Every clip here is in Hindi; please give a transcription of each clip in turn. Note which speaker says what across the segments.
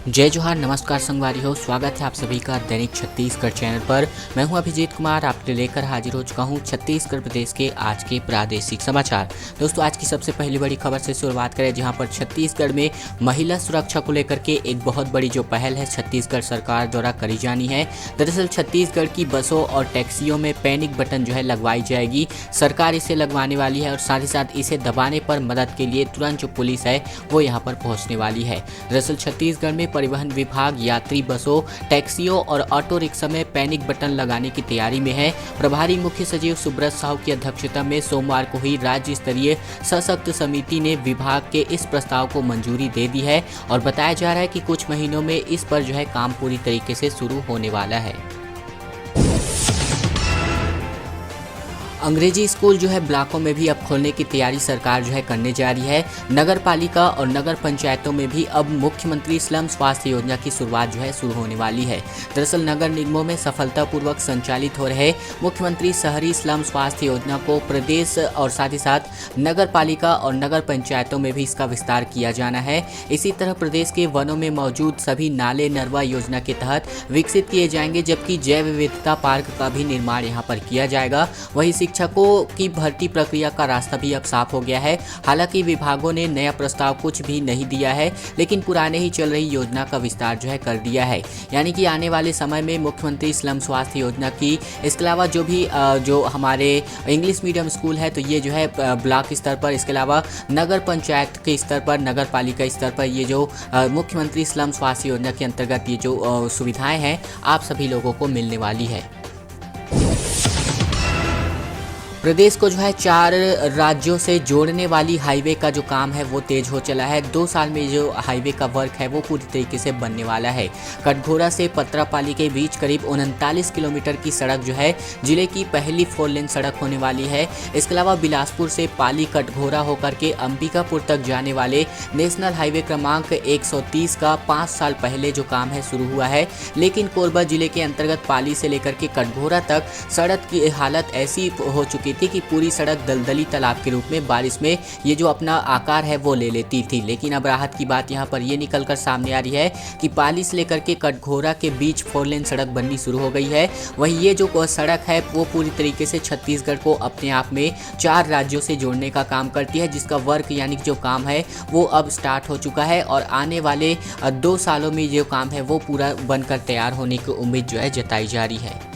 Speaker 1: जय जोहार, नमस्कार संगवारी हो। स्वागत है आप सभी का दैनिक छत्तीसगढ़ चैनल पर। मैं हूं अभिजीत कुमार, आपके लेकर हाजिर हो चुका हूं छत्तीसगढ़ प्रदेश के आज के प्रादेशिक समाचार। दोस्तों, आज की सबसे पहली बड़ी खबर से शुरुआत करें, जहां पर छत्तीसगढ़ में महिला सुरक्षा को लेकर के एक बहुत बड़ी जो पहल है छत्तीसगढ़ सरकार द्वारा करी जानी है। दरअसल छत्तीसगढ़ की बसों और टैक्सियों में पैनिक बटन जो है लगवाई जाएगी। सरकार इसे लगवाने वाली है और साथ ही साथ इसे दबाने पर मदद के लिए तुरंत जो पुलिस है वो यहाँ पर पहुँचने वाली है। दरअसल छत्तीसगढ़ में परिवहन विभाग यात्री बसों, टैक्सियों और ऑटो रिक्शा में पैनिक बटन लगाने की तैयारी में है। प्रभारी मुख्य सचिव सुब्रत साहू की अध्यक्षता में सोमवार को हुई राज्य स्तरीय सशक्त समिति ने विभाग के इस प्रस्ताव को मंजूरी दे दी है और बताया जा रहा है कि कुछ महीनों में इस पर जो है काम पूरी तरीके से शुरू होने वाला है। अंग्रेजी स्कूल जो है ब्लॉकों में भी अब खोलने की तैयारी सरकार जो है करने जा रही है। नगर पालिका और नगर पंचायतों में भी अब मुख्यमंत्री स्लम स्वास्थ्य योजना की शुरुआत जो है शुरू होने वाली है। दरअसल नगर निगमों में सफलतापूर्वक संचालित हो रहे मुख्यमंत्री शहरी स्लम स्वास्थ्य योजना को प्रदेश और साथ ही साथ नगर पालिका और नगर पंचायतों में भी इसका विस्तार किया जाना है। इसी तरह प्रदेश के वनों में मौजूद सभी नाले नरवा योजना के तहत विकसित किए जाएंगे, जबकि जैव विविधता पार्क का भी निर्माण यहाँ पर किया जाएगा। वहीं शिक्षकों की भर्ती प्रक्रिया का रास्ता भी अब साफ हो गया है। हालांकि विभागों ने नया प्रस्ताव कुछ भी नहीं दिया है, लेकिन पुराने ही चल रही योजना का विस्तार जो है कर दिया है। यानी कि आने वाले समय में मुख्यमंत्री स्लम स्वास्थ्य योजना की इसके अलावा जो हमारे इंग्लिश मीडियम स्कूल है तो ये जो है ब्लॉक स्तर पर, इसके अलावा नगर पंचायत के स्तर पर, नगर पालिका स्तर पर ये जो मुख्यमंत्री स्लम स्वास्थ्य योजना के अंतर्गत ये जो सुविधाएं हैं आप सभी लोगों को मिलने वाली है। प्रदेश को जो है 4 राज्यों से जोड़ने वाली हाईवे का जो काम है वो तेज हो चला है। 2 साल में जो हाईवे का वर्क है वो पूरी तरीके से बनने वाला है। कटघोरा से पतरापाली के बीच करीब 39 किलोमीटर की सड़क जो है जिले की पहली 4 लेन सड़क होने वाली है। इसके अलावा बिलासपुर से पाली कटघोरा होकर के अंबिकापुर तक जाने वाले नेशनल हाईवे क्रमांक 130 का 5 साल पहले जो काम है शुरू हुआ है, लेकिन कोरबा जिले के अंतर्गत पाली से लेकर के कटघोरा तक सड़क की हालत ऐसी हो चुकी थी कि पूरी सड़क दलदली तालाब के रूप में बारिश में ये जो अपना आकार है वो ले लेती थी। लेकिन अब राहत की बात यहाँ पर ये निकलकर सामने आ रही है कि पाली से लेकर के कटघोरा के बीच 4 लेन सड़क बननी शुरू हो गई है। वहीं ये जो सड़क है वो पूरी तरीके से छत्तीसगढ़ को अपने आप में 4 राज्यों से जोड़ने का काम करती है, जिसका वर्क यानी जो काम है वो अब स्टार्ट हो चुका है और आने वाले 2 सालों में जो काम है वो पूरा बनकर तैयार होने की उम्मीद जो है जताई जा रही है।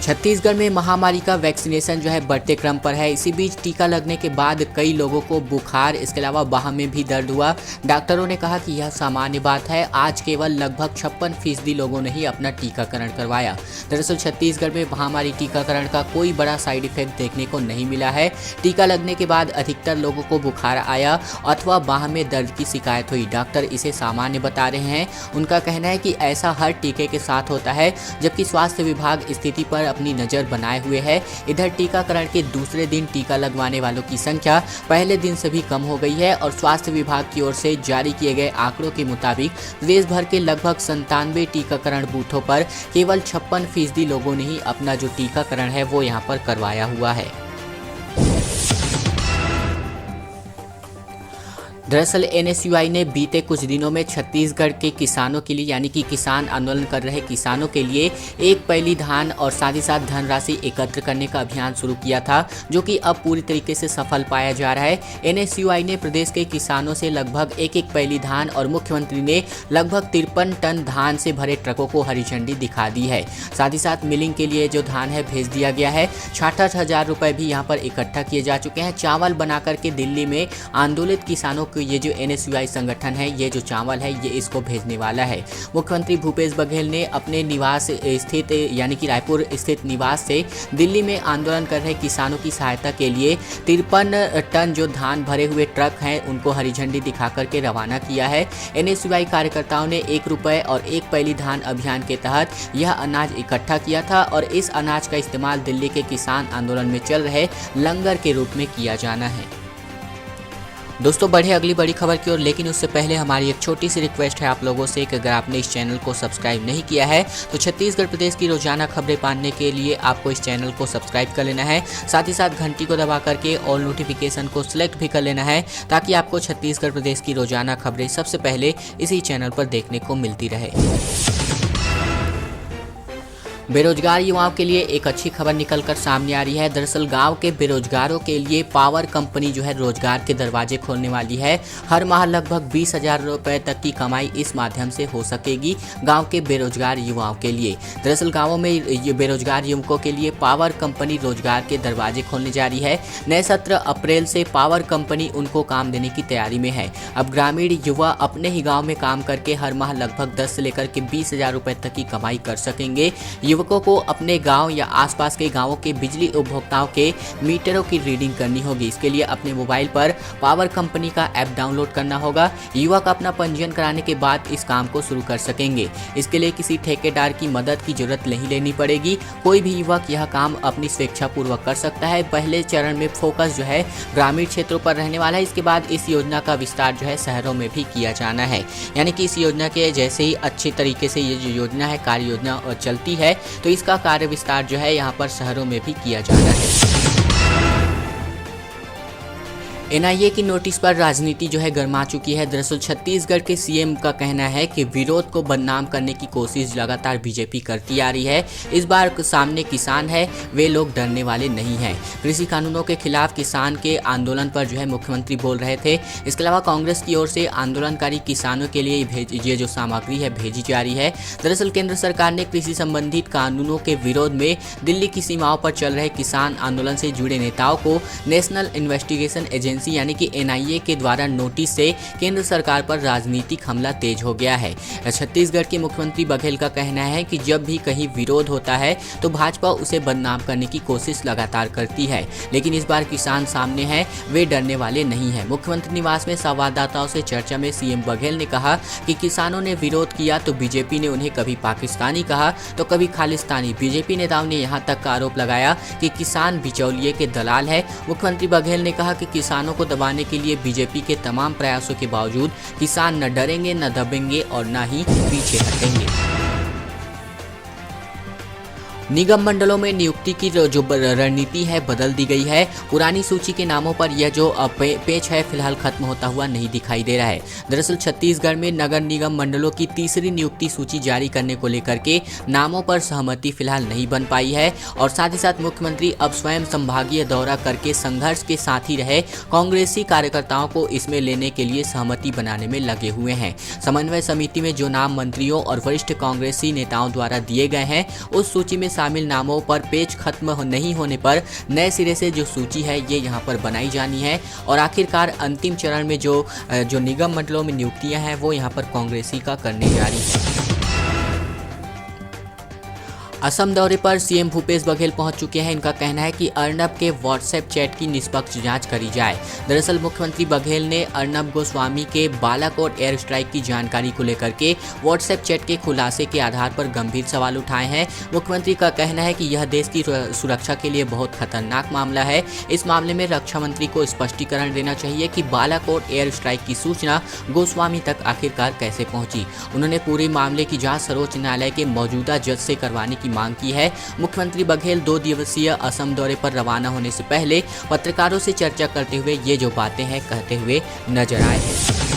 Speaker 1: छत्तीसगढ़ में महामारी का वैक्सीनेशन जो है बढ़ते क्रम पर है। इसी बीच टीका लगने के बाद कई लोगों को बुखार, इसके अलावा बाह में भी दर्द हुआ। डॉक्टरों ने कहा कि यह सामान्य बात है। आज केवल लगभग 56% लोगों ने ही अपना टीकाकरण करवाया। दरअसल छत्तीसगढ़ में महामारी टीकाकरण का कोई बड़ा साइड इफेक्ट देखने को नहीं मिला है। टीका लगने के बाद अधिकतर लोगों को बुखार आया अथवा बाह में दर्द की शिकायत हुई। डॉक्टर इसे सामान्य बता रहे हैं। उनका कहना है कि ऐसा हर टीके के साथ होता है, जबकि स्वास्थ्य विभाग स्थिति पर अपनी नजर बनाए हुए है। इधर टीकाकरण के दूसरे दिन टीका लगवाने वालों की संख्या पहले दिन से भी कम हो गई है और स्वास्थ्य विभाग की ओर से जारी किए गए आंकड़ों के मुताबिक देश भर के लगभग 97 टीकाकरण बूथों पर केवल 56% लोगों ने ही अपना जो टीकाकरण है वो यहाँ पर करवाया हुआ है। दरअसल एनएसयूआई ने बीते कुछ दिनों में छत्तीसगढ़ के किसानों के लिए यानी कि किसान आंदोलन कर रहे किसानों के लिए एक पहली धान और साथ ही साथ धनराशि एकत्र करने का अभियान शुरू किया था, जो कि अब पूरी तरीके से सफल पाया जा रहा है। एनएसयूआई ने प्रदेश के किसानों से लगभग एक पहली धान और मुख्यमंत्री ने लगभग 53 टन धान से भरे ट्रकों को हरी झंडी दिखा दी है। साथ ही साथ मिलिंग के लिए जो धान है भेज दिया गया है। 66,000 रुपये भी यहाँ पर इकट्ठा किए जा चुके हैं। चावल बना करके दिल्ली में आंदोलित किसानों ये जो एनएसयूआई संगठन है ये जो चावल है ये इसको भेजने वाला है। मुख्यमंत्री भूपेश बघेल ने अपने निवास स्थित यानी कि रायपुर स्थित निवास से दिल्ली में आंदोलन कर रहे किसानों की सहायता के लिए 53 टन जो धान भरे हुए ट्रक हैं उनको हरी झंडी दिखा करके रवाना किया है। एनएसयूआई कार्यकर्ताओं ने 1 रुपये और एक पहली धान अभियान के तहत यह अनाज इकट्ठा किया था और इस अनाज का इस्तेमाल दिल्ली के किसान आंदोलन में चल रहे लंगर के रूप में किया जाना है। दोस्तों बढ़े अगली बड़ी खबर की ओर, लेकिन उससे पहले हमारी एक छोटी सी रिक्वेस्ट है आप लोगों से कि अगर आपने इस चैनल को सब्सक्राइब नहीं किया है तो छत्तीसगढ़ प्रदेश की रोजाना खबरें पाने के लिए आपको इस चैनल को सब्सक्राइब कर लेना है। साथ ही साथ घंटी को दबा करके ऑल नोटिफिकेशन को सिलेक्ट भी कर लेना है ताकि आपको छत्तीसगढ़ प्रदेश की रोजाना खबरें सबसे पहले इसी चैनल पर देखने को मिलती रहे। बेरोजगार युवाओं के लिए एक अच्छी खबर निकलकर सामने आ रही है। दरअसल गांव के बेरोजगारों के लिए पावर कंपनी जो है रोजगार के दरवाजे खोलने वाली है। हर माह लगभग 20,000 रुपये तक की कमाई इस माध्यम से हो सकेगी गांव के बेरोजगार युवाओं के लिए। दरअसल गांवों में बेरोजगार युवकों के लिए पावर कंपनी रोजगार के दरवाजे खोलने जा रही है। नए सत्र अप्रैल से पावर कंपनी उनको काम देने की तैयारी में है। अब ग्रामीण युवा अपने ही गाँव में काम करके हर माह लगभग 10 से लेकर के 20,000 रुपये तक की कमाई कर सकेंगे। युवकों को अपने गांव या आसपास के गांवों के बिजली उपभोक्ताओं के मीटरों की रीडिंग करनी होगी। इसके लिए अपने मोबाइल पर पावर कंपनी का ऐप डाउनलोड करना होगा। युवक अपना पंजीयन कराने के बाद इस काम को शुरू कर सकेंगे। इसके लिए किसी ठेकेदार की मदद की जरूरत नहीं लेनी पड़ेगी। कोई भी युवक यह काम अपनी स्वेच्छापूर्वक कर सकता है। पहले चरण में फोकस जो है ग्रामीण क्षेत्रों पर रहने वाला है। इसके बाद इस योजना का विस्तार जो है शहरों में भी किया जाना है। यानी कि इस योजना के जैसे ही अच्छी तरीके से ये जो योजना है कार्य योजना चलती है तो इसका कार्य विस्तार जो है यहाँ पर शहरों में भी किया जाना है। एनआईए की नोटिस पर राजनीति जो है गर्मा चुकी है। दरअसल छत्तीसगढ़ के सीएम का कहना है कि विरोध को बदनाम करने की कोशिश लगातार बीजेपी करती आ रही है। इस बार सामने किसान है, वे लोग डरने वाले नहीं हैं। कृषि कानूनों के खिलाफ किसान के आंदोलन पर जो है मुख्यमंत्री बोल रहे थे। इसके अलावा कांग्रेस की ओर से आंदोलनकारी किसानों के लिए ये जो सामग्री है भेजी जा रही है। दरअसल केंद्र सरकार ने कृषि संबंधित कानूनों के विरोध में दिल्ली की सीमाओं पर चल रहे किसान आंदोलन से जुड़े नेताओं को नेशनल इन्वेस्टिगेशन एजेंसी यानी कि एनआईए के द्वारा नोटिस से केंद्र सरकार पर राजनीतिक हमला तेज हो गया है। छत्तीसगढ़ के मुख्यमंत्री बघेल का कहना है कि जब भी कहीं विरोध होता है तो भाजपा उसे बदनाम करने की कोशिश लगातार करती है, लेकिन इस बार किसान सामने हैं, वे डरने वाले नहीं हैं। मुख्यमंत्री निवास में संवाददाताओं से चर्चा में सीएम बघेल ने कहा कि किसानों ने विरोध किया तो बीजेपी ने उन्हें कभी पाकिस्तानी कहा तो कभी खालिस्तानी। बीजेपी नेताओं ने यहाँ तक का आरोप लगाया कि किसान बिचौलिए के दलाल है। मुख्यमंत्री बघेल ने कहा कि किसानों को दबाने के लिए बीजेपी के तमाम प्रयासों के बावजूद किसान न डरेंगे, न दबेंगे और न ही पीछे हटेंगे। निगम मंडलों में नियुक्ति की जो रणनीति है बदल दी गई है। पुरानी सूची के नामों पर यह जो पेच है फिलहाल खत्म होता हुआ नहीं दिखाई दे रहा है। दरअसल छत्तीसगढ़ में नगर निगम मंडलों की तीसरी नियुक्ति सूची जारी करने को लेकर के नामों पर सहमति फिलहाल नहीं बन पाई है और साथ ही साथ मुख्यमंत्री अब स्वयं संभागीय दौरा करके संघर्ष के साथ ही रहे कांग्रेसी कार्यकर्ताओं को इसमें लेने के लिए सहमति बनाने में लगे हुए हैं। समन्वय समिति में जो नाम मंत्रियों और वरिष्ठ कांग्रेसी नेताओं द्वारा दिए गए हैं उस सूची में शामिल नामों पर पेच खत्म नहीं होने पर नए सिरे से जो सूची है ये यहाँ पर बनाई जानी है और आखिरकार अंतिम चरण में जो निगम मंडलों में नियुक्तियां हैं वो यहाँ पर कांग्रेसी का करने जा रही है। असम दौरे पर सीएम भूपेश बघेल पहुंच चुके हैं। इनका कहना है कि अर्नब के व्हाट्सएप चैट की निष्पक्ष जांच करी जाए। दरअसल मुख्यमंत्री बघेल ने अर्नब गोस्वामी के बालाकोट एयर स्ट्राइक की जानकारी को लेकर के व्हाट्सएप चैट के खुलासे के आधार पर गंभीर सवाल उठाए हैं। मुख्यमंत्री का कहना है कि यह देश की सुरक्षा के लिए बहुत खतरनाक मामला है। इस मामले में रक्षा मंत्री को स्पष्टीकरण देना चाहिए कि बालाकोट एयर स्ट्राइक की सूचना गोस्वामी तक आखिरकार कैसे पहुंची। उन्होंने पूरे मामले की जांच सर्वोच्च न्यायालय के मौजूदा जज से करवाने की मांग की है। मुख्यमंत्री बघेल 2 दिवसीय असम दौरे पर रवाना होने से पहले पत्रकारों से चर्चा करते हुए ये जो बातें हैं कहते हुए नजर आए हैं।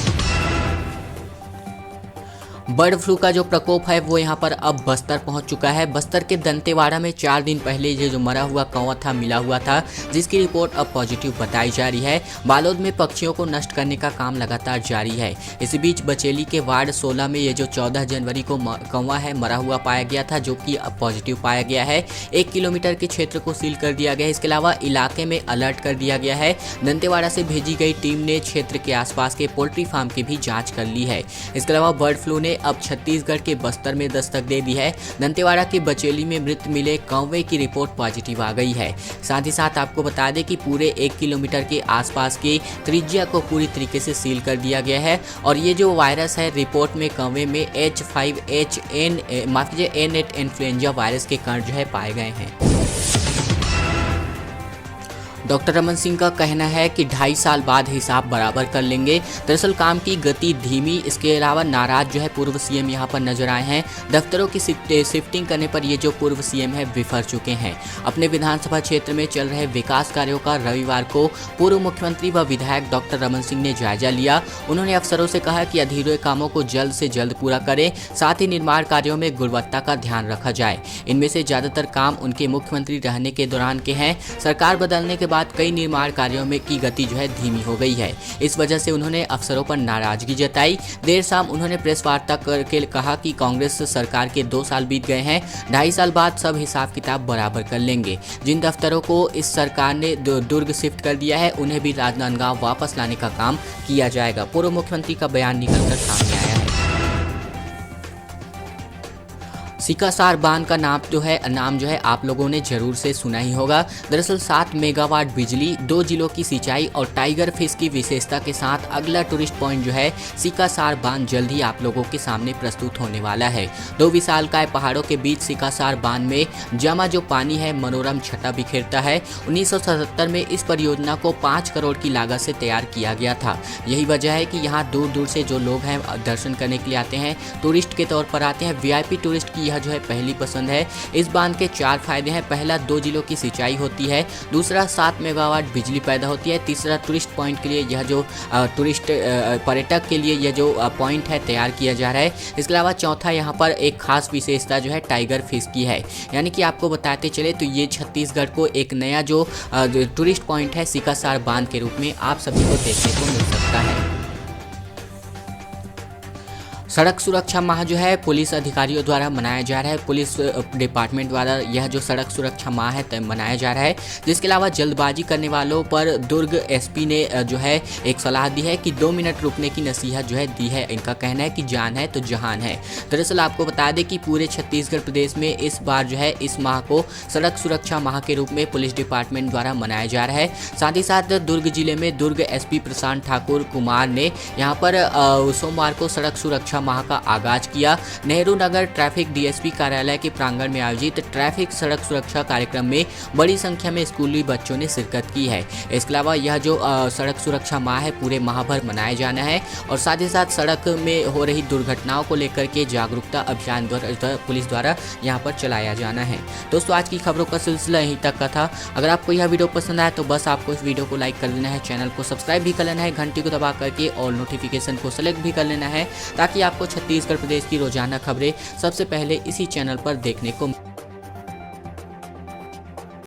Speaker 1: बर्ड फ्लू का जो प्रकोप है वो यहाँ पर अब बस्तर पहुँच चुका है। बस्तर के दंतेवाड़ा में 4 दिन पहले ये जो मरा हुआ कौवा था मिला हुआ था जिसकी रिपोर्ट अब पॉजिटिव बताई जा रही है। बालोद में पक्षियों को नष्ट करने का काम लगातार जारी है। इसी बीच बचेली के वार्ड 16 में ये जो 14 जनवरी को कौवा है मरा हुआ पाया गया था जो कि अब पॉजिटिव पाया गया है। 1 किलोमीटर के क्षेत्र को सील कर दिया गया है। इसके अलावा इलाके में अलर्ट कर दिया गया है। दंतेवाड़ा से भेजी गई टीम ने क्षेत्र के आसपास के पोल्ट्री फार्म की भी जाँच कर ली है। इसके अलावा बर्ड फ्लू ने अब छत्तीसगढ़ के बस्तर में दस्तक दे दी है। दंतेवाड़ा के बचेली में मृत मिले कौवे की रिपोर्ट पॉजिटिव आ गई है। साथ ही साथ आपको बता दें कि पूरे 1 किलोमीटर के आसपास की त्रिज्या को पूरी तरीके से सील कर दिया गया है और ये जो वायरस है रिपोर्ट में कौवे में H5N8 इन्फ्लुएंजा वायरस के कण जो है पाए गए हैं। डॉक्टर रमन सिंह का कहना है कि 2.5 साल बाद हिसाब बराबर कर लेंगे। दरअसल काम की गति धीमी, इसके अलावा नाराज जो है पूर्व सीएम यहाँ पर नजर आए हैं। दफ्तरों की शिफ्टिंग करने पर ये जो पूर्व सीएम है विफर चुके हैं। अपने विधानसभा क्षेत्र में चल रहे विकास कार्यों का रविवार को पूर्व मुख्यमंत्री व विधायक डॉक्टर रमन सिंह ने जायजा लिया। उन्होंने अफसरों से कहा कि अधूरे कामों को जल्द से जल्द पूरा करें, साथ ही निर्माण कार्यों में गुणवत्ता का ध्यान रखा जाए। इनमें से ज्यादातर काम उनके मुख्यमंत्री रहने के दौरान के हैं। सरकार बदलने के बाद कई निर्माण कार्यों में की गति जो है धीमी हो गई है। इस वजह से उन्होंने अफसरों पर नाराजगी जताई। देर शाम उन्होंने प्रेस वार्ता करके कहा कि कांग्रेस सरकार के 2 साल बीत गए हैं, 2.5 साल बाद सब हिसाब किताब बराबर कर लेंगे। जिन दफ्तरों को इस सरकार ने दुर्ग शिफ्ट कर दिया है उन्हें भी राजनांदगांव वापस लाने का काम किया जाएगा। पूर्व मुख्यमंत्री का बयान निकलकर सामने आया है। सीकासार बांध का नाम जो है आप लोगों ने जरूर से सुना ही होगा। दरअसल 7 मेगावाट बिजली, 2 जिलों की सिंचाई और टाइगर फिश की विशेषता के साथ अगला टूरिस्ट पॉइंट जो है सीकासार बांध जल्द ही आप लोगों के सामने प्रस्तुत होने वाला है। 2 विशालकाय पहाड़ों के बीच सीकासार बांध में जमा जो पानी है मनोरम छटा बिखेरता है। 1977 में इस परियोजना को 5 करोड़ की लागत से तैयार किया गया था। यही वजह है कि यहाँ दूर दूर से जो लोग हैं दर्शन करने के लिए आते हैं, टूरिस्ट के तौर पर आते हैं। VIP टूरिस्ट की जो है पहली पसंद है। इस बांध के 4 फायदे हैं। पहला, 2 जिलों की सिंचाई होती है। दूसरा, 7 मेगावाट बिजली पैदा होती है। तीसरा, टूरिस्ट पॉइंट के लिए यह जो टूरिस्ट पर्यटक के लिए यह जो पॉइंट है तैयार किया जा रहा है। इसके अलावा चौथा, यहाँ पर एक खास विशेषता जो है टाइगर फिश की है। यानी कि आपको बताते चले तो ये छत्तीसगढ़ को एक नया जो टूरिस्ट पॉइंट है सीकासार बांध के रूप में आप सभी को देखने को मिल सकता है। सड़क सुरक्षा माह जो है पुलिस अधिकारियों द्वारा मनाया जा रहा है। पुलिस डिपार्टमेंट द्वारा यह जो सड़क सुरक्षा माह है मनाया जा रहा है। जिसके अलावा जल्दबाजी करने वालों पर दुर्ग SP ने जो है एक सलाह दी है कि 2 मिनट रुकने की नसीहत जो है दी है। इनका कहना है कि जान है तो जहान है। दरअसल आपको बता दें कि पूरे छत्तीसगढ़ प्रदेश में इस बार जो है इस माह को सड़क सुरक्षा माह के रूप में पुलिस डिपार्टमेंट द्वारा मनाया जा रहा है। साथ ही साथ दुर्ग जिले में दुर्ग SP प्रशांत ठाकुर कुमार ने यहाँ पर सोमवार को सड़क सुरक्षा माह का आगाज किया। नेहरू नगर ट्रैफिक DSP कार्यालय के प्रांगण में आयोजित ट्रैफिक सड़क सुरक्षा कार्यक्रम में बड़ी संख्या में स्कूली बच्चों ने शिरकत की है। इसके अलावा यह जो सड़क सुरक्षा माह है पूरे माह भर मनाया जाना है और साथ ही साथ सड़क में हो रही दुर्घटनाओं को लेकर के जागरूकता अभियान पुलिस द्वारा यहाँ पर चलाया जाना है। दोस्तों, आज की खबरों का सिलसिला यहीं तक का था। अगर आपको यह वीडियो पसंद आया तो बस आपको इस वीडियो को लाइक कर देना है, चैनल को सब्सक्राइब भी कर लेना है, घंटी को दबा करके और नोटिफिकेशन को सेलेक्ट भी कर लेना है ताकि आपको छत्तीसगढ़ प्रदेश की रोजाना खबरें सबसे पहले इसी चैनल पर देखने को